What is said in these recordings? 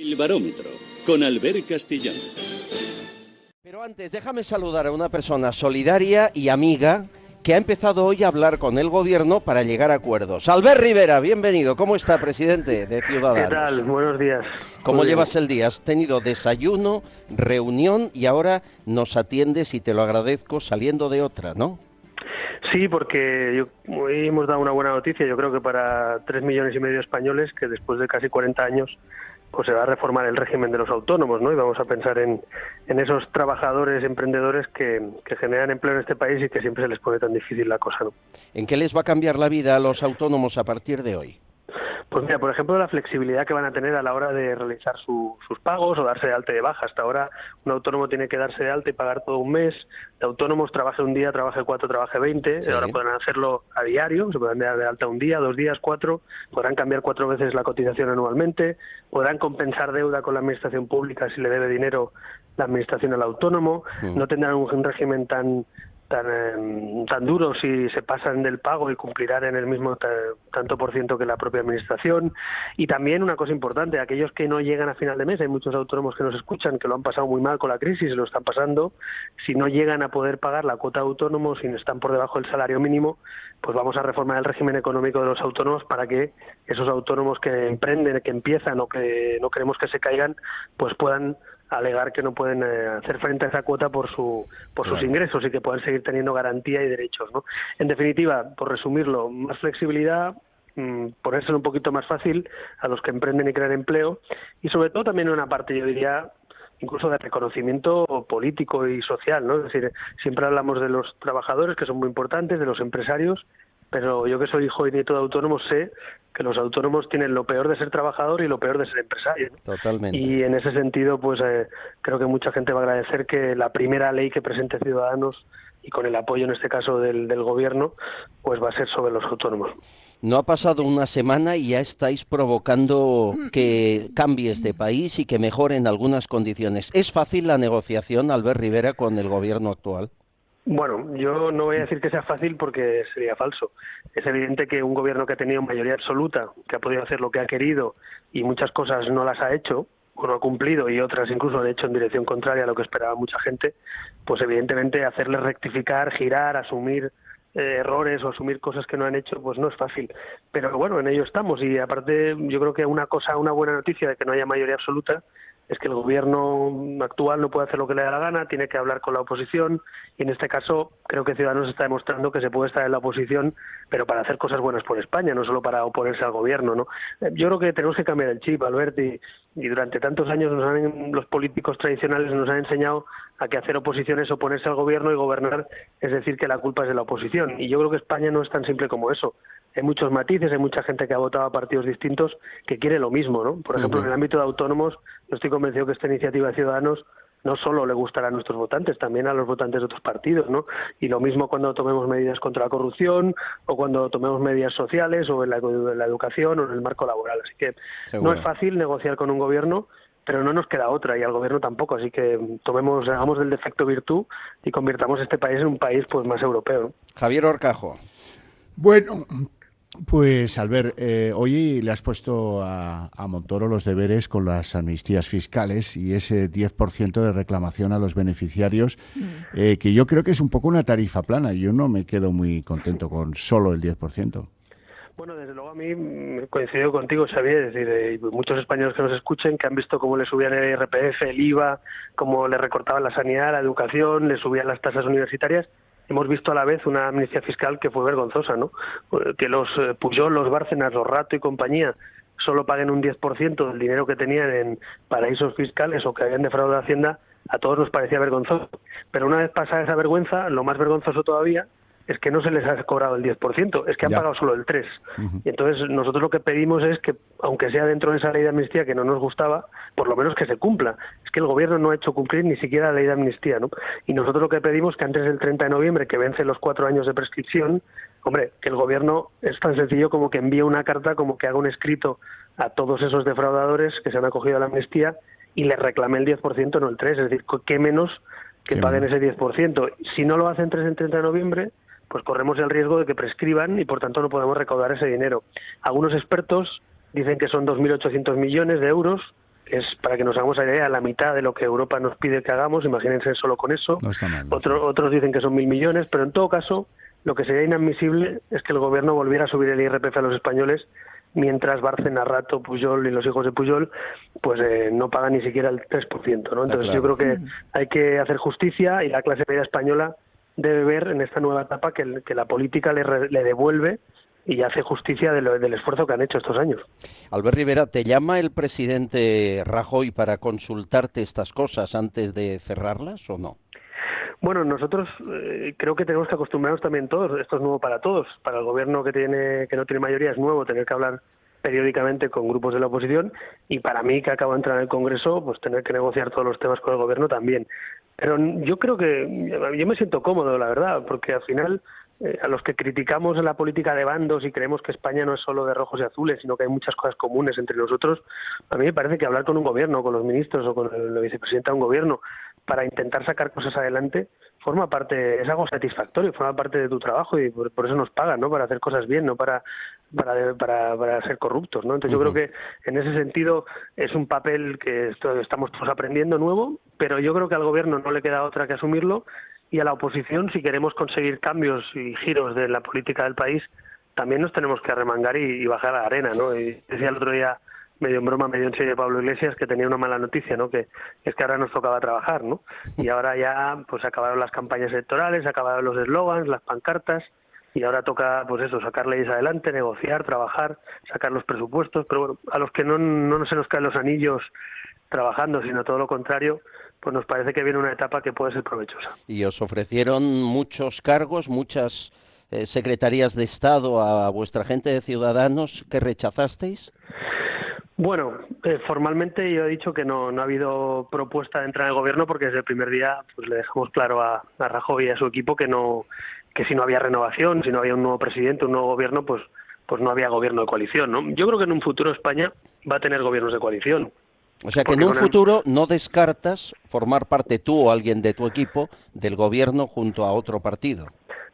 El Barómetro, con Albert Castillón. Pero antes, déjame saludar a una persona solidaria y amiga que ha empezado hoy a hablar con el gobierno para llegar a acuerdos. Albert Rivera, bienvenido. ¿Cómo está, presidente de Ciudadanos? ¿Qué tal? Buenos días. ¿Cómo llevas el día? Has tenido desayuno, reunión y ahora nos atiendes y te lo agradezco saliendo de otra, ¿no? Sí, porque hoy hemos dado una buena noticia, yo creo que para 3,5 millones de españoles, que después de casi 40 años pues se va a reformar el régimen de los autónomos, ¿no? Y vamos a pensar en esos trabajadores, emprendedores que generan empleo en este país y que siempre se les pone tan difícil la cosa, ¿no? ¿En qué les va a cambiar la vida a los autónomos a partir de hoy? Pues mira, por ejemplo, la flexibilidad que van a tener a la hora de realizar sus pagos o darse de alta y de baja. Hasta ahora un autónomo tiene que darse de alta y pagar todo un mes. De autónomos trabaje un día, trabaje 4, trabaje 20. Sí. Ahora podrán hacerlo a diario, se podrán dar de alta un día, 2 días, 4. Podrán cambiar 4 veces la cotización anualmente. Podrán compensar deuda con la administración pública si le debe dinero la administración al autónomo. No tendrán un régimen tan duro si se pasan del pago y cumplirán en el mismo tanto por ciento que la propia administración. Y también una cosa importante, aquellos que no llegan a final de mes, hay muchos autónomos que nos escuchan que lo han pasado muy mal con la crisis, lo están pasando, si no llegan a poder pagar la cuota de autónomos, si están por debajo del salario mínimo, pues vamos a reformar el régimen económico de los autónomos para que esos autónomos que emprenden, que empiezan o que no queremos que se caigan, pues puedan alegar que no pueden hacer frente a esa cuota por sus ingresos y que puedan seguir teniendo garantía y derechos, ¿no? En definitiva, por resumirlo, más flexibilidad, ponérselo un poquito más fácil a los que emprenden y crean empleo y sobre todo también una parte, yo diría, incluso de reconocimiento político y social, ¿no? Es decir, siempre hablamos de los trabajadores, que son muy importantes, de los empresarios, pero yo que soy hijo y nieto de autónomos sé que los autónomos tienen lo peor de ser trabajador y lo peor de ser empresario, ¿no? Totalmente. Y en ese sentido, pues creo que mucha gente va a agradecer que la primera ley que presente Ciudadanos, y con el apoyo en este caso del gobierno, pues va a ser sobre los autónomos. No ha pasado una semana y ya estáis provocando que cambie este país y que mejoren algunas condiciones. ¿Es fácil la negociación, Albert Rivera, con el gobierno actual? Bueno, yo no voy a decir que sea fácil porque sería falso. Es evidente que un gobierno que ha tenido mayoría absoluta, que ha podido hacer lo que ha querido y muchas cosas no las ha hecho o no ha cumplido y otras incluso han hecho en dirección contraria a lo que esperaba mucha gente, pues evidentemente hacerles rectificar, girar, asumir errores o asumir cosas que no han hecho, pues no es fácil. Pero bueno, en ello estamos y aparte yo creo que una buena noticia de que no haya mayoría absoluta es que el gobierno actual no puede hacer lo que le da la gana, tiene que hablar con la oposición y en este caso creo que Ciudadanos está demostrando que se puede estar en la oposición, pero para hacer cosas buenas por España, no solo para oponerse al gobierno, ¿no? Yo creo que tenemos que cambiar el chip, Albert, y durante tantos años los políticos tradicionales nos han enseñado a que hacer oposición es oponerse al gobierno y gobernar es decir que la culpa es de la oposición. Y yo creo que España no es tan simple como eso. Hay muchos matices, hay mucha gente que ha votado a partidos distintos que quiere lo mismo, ¿no? Por ejemplo, en el ámbito de autónomos, yo estoy convencido que esta iniciativa de Ciudadanos no solo le gustará a nuestros votantes, también a los votantes de otros partidos, ¿no? Y lo mismo cuando tomemos medidas contra la corrupción o cuando tomemos medidas sociales o en la educación o en el marco laboral. Así que no es fácil negociar con un gobierno, pero no nos queda otra y al gobierno tampoco, así que hagamos del defecto virtud y convirtamos este país en un país pues más europeo, ¿no? Javier Horcajo. Bueno, pues Albert, hoy le has puesto a Montoro los deberes con las amnistías fiscales y ese 10% de reclamación a los beneficiarios, que yo creo que es un poco una tarifa plana. Yo no me quedo muy contento con solo el 10%. Bueno, desde luego a mí coincido contigo, Xavier, es decir, muchos españoles que nos escuchen, que han visto cómo le subían el IRPF, el IVA, cómo le recortaban la sanidad, la educación, le subían las tasas universitarias. Hemos visto a la vez una amnistía fiscal que fue vergonzosa, ¿no? Que los Pujol, los Bárcenas, los Rato y compañía solo paguen un 10% del dinero que tenían en paraísos fiscales o que habían defraudado a Hacienda, a todos nos parecía vergonzoso. Pero una vez pasada esa vergüenza, lo más vergonzoso todavía es que no se les ha cobrado el 10%, es que han pagado solo el 3%. Y entonces nosotros lo que pedimos es que, aunque sea dentro de esa ley de amnistía que no nos gustaba, por lo menos que se cumpla. Es que el gobierno no ha hecho cumplir ni siquiera la ley de amnistía, ¿no? Y nosotros lo que pedimos es que antes del 30 de noviembre, que vencen los 4 años de prescripción, hombre, que el gobierno es tan sencillo como que envíe una carta, como que haga un escrito a todos esos defraudadores que se han acogido a la amnistía y les reclame el 10%, no el 3%. Es decir, ¿qué menos que paguen ese 10%? Si no lo hacen antes del 30 de noviembre, pues corremos el riesgo de que prescriban y por tanto no podemos recaudar ese dinero. Algunos expertos dicen que son 2.800 millones de euros es, para que nos hagamos la idea, la mitad de lo que Europa nos pide que hagamos, imagínense solo con eso. No está mal. Otros dicen que son 1.000 millones, pero en todo caso, lo que sería inadmisible es que el gobierno volviera a subir el IRPF a los españoles, mientras Bárcenas, Rato, Pujol y los hijos de Pujol pues no pagan ni siquiera el 3%, ¿no? Entonces yo creo que hay que hacer justicia, y la clase media española debe ver en esta nueva etapa que la política le devuelve y hace justicia del esfuerzo que han hecho estos años. Albert Rivera, ¿te llama el presidente Rajoy para consultarte estas cosas antes de cerrarlas o no? Bueno, nosotros creo que tenemos que acostumbrarnos también todos, esto es nuevo para todos, para el gobierno que no tiene mayoría es nuevo tener que hablar periódicamente con grupos de la oposición, y para mí, que acabo de entrar en el Congreso, pues tener que negociar todos los temas con el gobierno también. Pero yo creo que yo me siento cómodo, la verdad, porque al final a los que criticamos la política de bandos y creemos que España no es solo de rojos y azules, sino que hay muchas cosas comunes entre nosotros, a mí me parece que hablar con un gobierno, con los ministros o con el vicepresidente de un gobierno, para intentar sacar cosas adelante, forma parte, es algo satisfactorio, forma parte de tu trabajo, y por eso nos pagan, ¿no? Para hacer cosas bien, no para ser corruptos, ¿no? Entonces yo creo que en ese sentido es un papel que estamos todos aprendiendo nuevo, pero yo creo que al gobierno no le queda otra que asumirlo, y a la oposición, si queremos conseguir cambios y giros de la política del país, también nos tenemos que arremangar y bajar a la arena, ¿no? Y decía el otro día, medio en broma, medio en serio, Pablo Iglesias, que tenía una mala noticia, ¿no? Que es que ahora nos tocaba trabajar, ¿no? Y ahora ya pues acabaron las campañas electorales, acabaron los eslogans, las pancartas, y ahora toca, pues eso, sacar leyes adelante, negociar, trabajar, sacar los presupuestos. Pero bueno, a los que no se nos caen los anillos trabajando, sino todo lo contrario, pues nos parece que viene una etapa que puede ser provechosa. Y os ofrecieron muchos cargos, muchas secretarías de Estado a vuestra gente de Ciudadanos que rechazasteis. Bueno, formalmente yo he dicho que no ha habido propuesta de entrar en el gobierno, porque desde el primer día pues le dejamos claro a Rajoy y a su equipo que si no había renovación, si no había un nuevo presidente, un nuevo gobierno, pues no había gobierno de coalición, ¿no? Yo creo que en un futuro España va a tener gobiernos de coalición. O sea que en un futuro no descartas formar parte tú o alguien de tu equipo del gobierno junto a otro partido.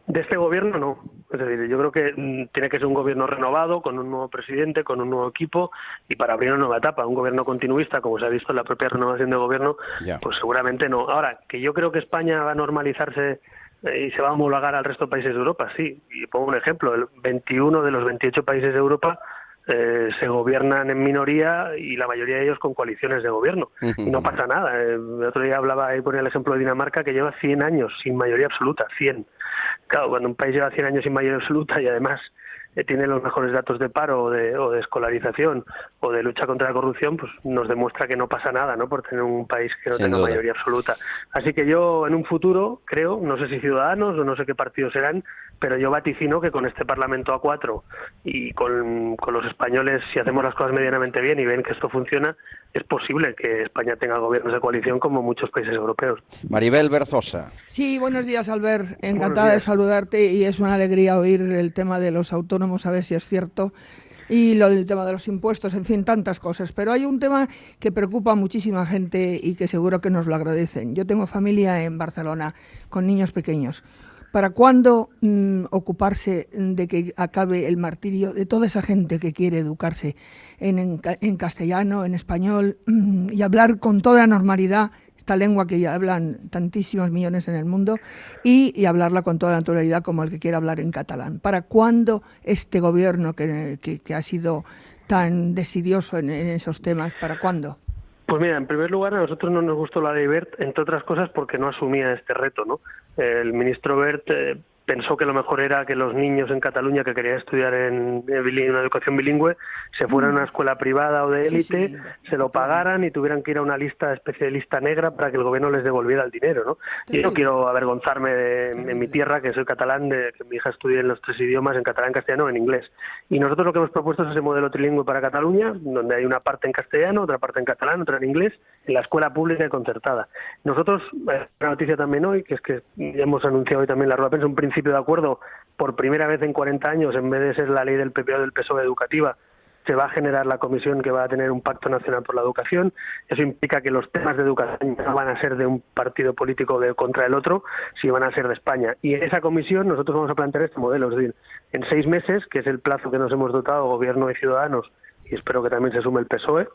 De este gobierno no. Es decir, yo creo que tiene que ser un gobierno renovado, con un nuevo presidente, con un nuevo equipo, y para abrir una nueva etapa. Un gobierno continuista, como se ha visto en la propia renovación de gobierno, pues seguramente no. Ahora, que yo creo que España va a normalizarse y se va a homologar al resto de países de Europa, sí. Y pongo un ejemplo, el 21 de los 28 países de Europa se gobiernan en minoría, y la mayoría de ellos con coaliciones de gobierno. Y no pasa nada. El otro día hablaba y ponía el ejemplo de Dinamarca, que lleva 100 años sin mayoría absoluta, 100. Claro, cuando un país lleva 100 años sin mayoría absoluta y además tiene los mejores datos de paro o de escolarización o de lucha contra la corrupción, pues nos demuestra que no pasa nada, ¿no? Por tener un país que no tenga mayoría absoluta. Así que yo en un futuro creo, no sé si Ciudadanos o no sé qué partidos serán, pero yo vaticino que con este Parlamento a 4 y con los españoles, si hacemos las cosas medianamente bien y ven que esto funciona, es posible que España tenga gobiernos de coalición como muchos países europeos. Maribel Berzosa. Sí, buenos días, Albert. Encantada de saludarte, y es una alegría oír el tema de los autónomos, a ver si es cierto, y el tema de los impuestos, en fin, tantas cosas. Pero hay un tema que preocupa a muchísima gente y que seguro que nos lo agradecen. Yo tengo familia en Barcelona con niños pequeños. ¿Para cuándo ocuparse de que acabe el martirio de toda esa gente que quiere educarse en castellano, en español, y hablar con toda normalidad esta lengua que ya hablan tantísimos millones en el mundo, y hablarla con toda naturalidad como el que quiere hablar en catalán? ¿Para cuándo este gobierno que ha sido tan decidioso en esos temas, para cuándo? Pues mira, en primer lugar, a nosotros no nos gustó la ley Wert, entre otras cosas porque no asumía este reto, ¿no? El ministro Wert pensó que lo mejor era que los niños en Cataluña que querían estudiar en una educación bilingüe se fueran a una escuela privada o de élite, se lo pagaran y tuvieran que ir a una especie de lista negra para que el gobierno les devolviera el dinero, ¿no? Yo no quiero avergonzarme en mi tierra, que soy catalán, de que mi hija estudie en los 3 idiomas, en catalán, castellano, en inglés. Y nosotros lo que hemos propuesto es ese modelo trilingüe para Cataluña, donde hay una parte en castellano, otra parte en catalán, otra en inglés, en la escuela pública y concertada. Nosotros, una noticia también hoy, que es que ya hemos anunciado hoy también la rueda de prensa, un principio de acuerdo por primera vez en 40 años, en vez de ser la ley del PP o del PSOE educativa, se va a generar la comisión que va a tener un pacto nacional por la educación. Eso implica que los temas de educación no van a ser de un partido político contra el otro, sino van a ser de España. Y en esa comisión nosotros vamos a plantear este modelo, es decir, en 6 meses, que es el plazo que nos hemos dotado, Gobierno y Ciudadanos, y espero que también se sume el PSOE,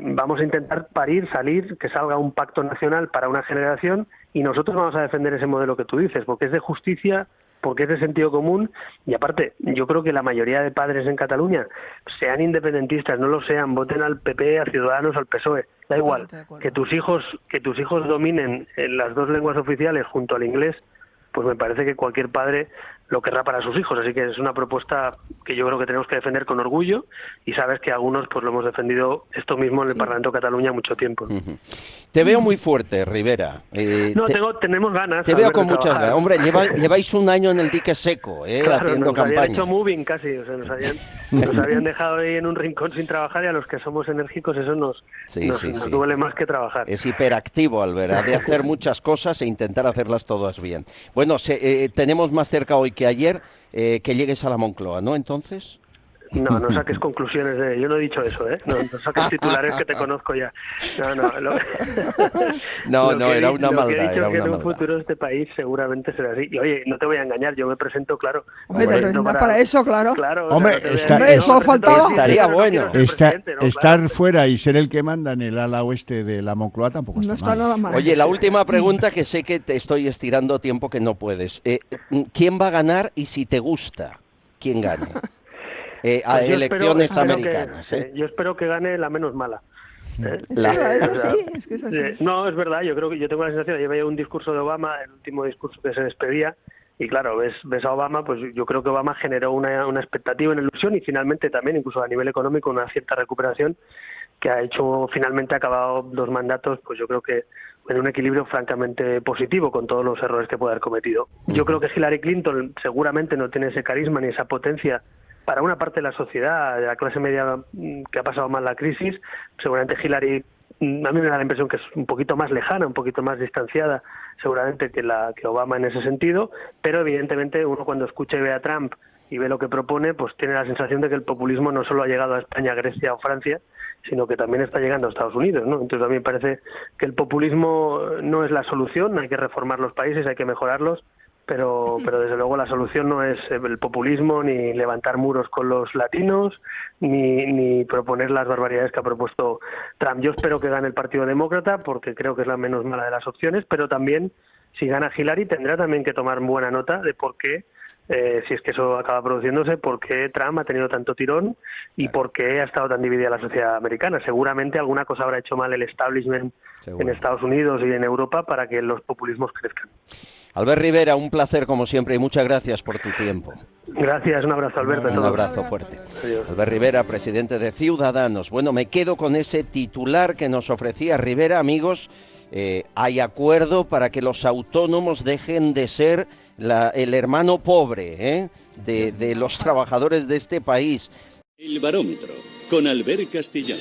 vamos a intentar salir, que salga un pacto nacional para una generación, y nosotros vamos a defender ese modelo que tú dices, porque es de justicia, porque es de sentido común, y aparte, yo creo que la mayoría de padres en Cataluña, sean independentistas, no lo sean, voten al PP, a Ciudadanos, al PSOE, da igual, que tus hijos dominen las dos lenguas oficiales junto al inglés, pues me parece que cualquier padre lo querrá para sus hijos, así que es una propuesta que yo creo que tenemos que defender con orgullo, y sabes que algunos pues lo hemos defendido esto mismo en el Parlamento de Cataluña mucho tiempo. Te veo muy fuerte, Rivera. Tenemos ganas. Te veo con muchas ganas. Hombre, lleváis un año en el dique seco, claro, haciendo nos campaña. habían hecho moving casi, o sea, nos habían dejado ahí en un rincón sin trabajar, y a los que somos enérgicos eso nos duele más que trabajar. Es hiperactivo, Albert, ha de hacer muchas cosas e intentar hacerlas todas bien. Bueno, tenemos más cerca hoy que ayer que llegues a la Moncloa, ¿no? Entonces... No saques conclusiones de... Yo no he dicho eso, ¿eh? No saques titulares, que te conozco ya. Era una maldad. Lo que he dicho es que en un futuro este país seguramente será así. Y oye, no te voy a engañar, yo me presento, claro. Hombre, te presentas para eso, claro. Hombre, eso faltaba. Estaría bueno. Estar fuera y ser el que manda en el ala oeste de la Moncloa tampoco está nada mal. Oye, la última pregunta, que sé que te estoy estirando tiempo que no puedes. ¿Quién va a ganar y si te gusta quién gane? A elecciones americanas. Yo espero que gane la menos mala. Es que es así. No, es verdad, yo creo que yo tengo la sensación, yo veía un discurso de Obama, el último discurso que se despedía, y claro, ves a Obama, pues yo creo que Obama generó una expectativa, una ilusión, y finalmente también, incluso a nivel económico, una cierta recuperación que ha hecho, finalmente ha acabado 2 mandatos, pues yo creo que en un equilibrio francamente positivo, con todos los errores que puede haber cometido. Yo creo que Hillary Clinton seguramente no tiene ese carisma ni esa potencia para una parte de la sociedad, de la clase media que ha pasado mal la crisis. Seguramente Hillary, a mí me da la impresión que es un poquito más lejana, un poquito más distanciada, seguramente que Obama en ese sentido, pero evidentemente uno cuando escucha y ve a Trump y ve lo que propone, pues tiene la sensación de que el populismo no solo ha llegado a España, Grecia o Francia, sino que también está llegando a Estados Unidos, ¿no? Entonces a mí me parece que el populismo no es la solución, hay que reformar los países, hay que mejorarlos, pero desde luego la solución no es el populismo, ni levantar muros con los latinos, ni proponer las barbaridades que ha propuesto Trump. Yo espero que gane el Partido Demócrata, porque creo que es la menos mala de las opciones, pero también, si gana Hillary, tendrá también que tomar buena nota de por qué, si es que eso acaba produciéndose, por qué Trump ha tenido tanto tirón y por qué ha estado tan dividida la sociedad americana. Seguramente alguna cosa habrá hecho mal el establishment en Estados Unidos y en Europa para que los populismos crezcan. Albert Rivera, un placer como siempre y muchas gracias por tu tiempo. Gracias, un abrazo, Alberto. Un abrazo fuerte. Adiós. Albert Rivera, presidente de Ciudadanos. Bueno, me quedo con ese titular que nos ofrecía Rivera, amigos. Hay acuerdo para que los autónomos dejen de ser el hermano pobre de los trabajadores de este país. El Barómetro, con Albert Castellán.